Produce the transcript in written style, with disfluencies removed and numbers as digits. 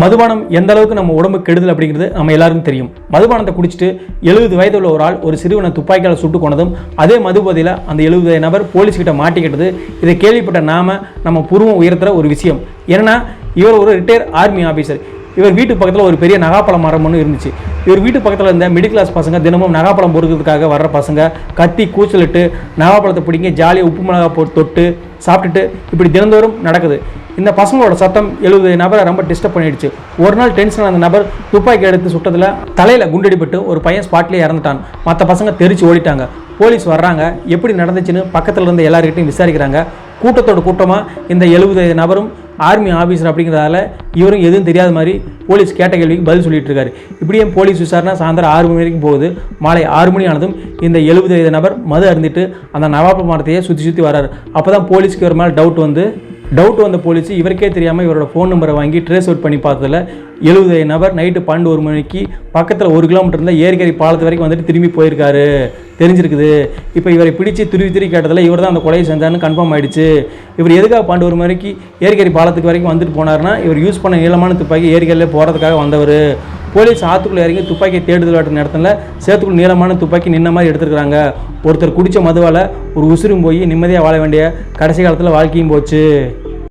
மதுபானம் எந்த அளவுக்கு நம்ம உடம்பு கெடுதல் அப்படிங்கிறது நம்ம எல்லாருக்கும் தெரியும். மதுபானத்தை குடிச்சிட்டு 70 வயது உள்ள ஒரு ஆள் ஒரு சிறுவனை துப்பாக்கியால் சுட்டு கொண்டதும் அதே மதுபோதையில் அந்த 70 வயது நபர் போலீஸ்கிட்ட மாட்டிக்கிட்டது இதை கேள்விப்பட்ட நம்ம புருவம் உயர்த்துற ஒரு விஷயம். ஏன்னா இவர் ஒரு ரிட்டையர் ஆர்மி ஆஃபீஸர். இவர் வீட்டு பக்கத்தில் ஒரு பெரிய நகாப்பழம் மரம் ஒன்று இருந்துச்சு. இவர் வீட்டு பக்கத்தில் இருந்த மிடில் கிளாஸ் பசங்க தினமும் நகாப்பழம் பொறுக்கிறதுக்காக வர்ற பசங்க கத்தி கூச்சலிட்டு நகாப்பழத்தை பிடிங்க ஜாலியாக உப்பு மிளகா போட்டு தொட்டு சாப்பிட்டுட்டு இப்படி தினந்தோறும் நடக்குது. இந்த பசங்களோட சத்தம் 70 நபரை ரொம்ப டிஸ்டர்ப் பண்ணிடுச்சு. ஒரு நாள் டென்ஷன் அந்த நபர் துப்பாக்கி எடுத்து சுட்டதில் தலையில் குண்டடிப்பட்டு ஒரு பையன் ஸ்பாட்லேயே இறந்துட்டான். மற்ற பசங்க தெரிச்சு ஓடிட்டாங்க. போலீஸ் வர்றாங்க. எப்படி நடந்துச்சுன்னு பக்கத்தில் இருந்த எல்லாருக்கிட்டையும் விசாரிக்கிறாங்க. கூட்டத்தோட கூட்டமாக இந்த 70 நபரும் ஆர்மி ஆஃபீஸர் அப்படிங்கிறதால இவரும் எதுவும் தெரியாத மாதிரி போலீஸ் கேட்ட கேள்விக்கு பதில் சொல்லிட்டு இருக்காரு. இப்படியே போலீஸ் விசாரணை சாயந்தரம் 6 மணி வரைக்கும் போகுது. மாலை 6 மணி ஆனதும் இந்த 70 நபர் மது அருந்திட்டு அந்த நவாப்ப மரத்தையே சுற்றி வர்றாரு. அப்போ தான் போலீஸ்க்கு இவர் மேலே டவுட் வந்த போலீஸ் இவருக்கே தெரியாமல் இவரோட ஃபோன் நம்பரை வாங்கி ட்ரேஸ் அவுட் பண்ணி பார்த்ததில் 70 நபர் நைட்டு 12 மணிக்கு பக்கத்தில் 1 கிலோமீட்டர் இருந்தால் ஏரிக்கரை பாலத்து வரைக்கும் வந்துட்டு திரும்பி போயிருக்காரு தெரிஞ்சிருக்குது. இப்போ இவரை பிடிச்சி துருவி கேட்டதில் இவர் தான் அந்த கொலையை செஞ்சான்னு கன்ஃபார்ம் ஆகிடுச்சு. இவர் எதுக்காக 12 மணிக்கு ஏரிக்கரை பாலத்துக்கு வரைக்கும் வந்துட்டு போனார்னா இவர் யூஸ் பண்ண நீளமான துப்பாக்கி ஏரிக்கரையில் போகிறதுக்காக வந்தவர். போலீஸ் ஆற்றுக்குள்ளே இறங்கி துப்பாக்கியை தேடுதல் வாட்டு நேரத்தில் சேத்துக்குள்ள நீளமான துப்பாக்கி நின்ன மாதிரி எடுத்துருக்குறாங்க. ஒருத்தர் குடித்த மதுவால் ஒரு உசுரும் போய் நிம்மதியாக வாழ வேண்டிய கடைசி காலத்தில் வாழ்க்கையும் போச்சு.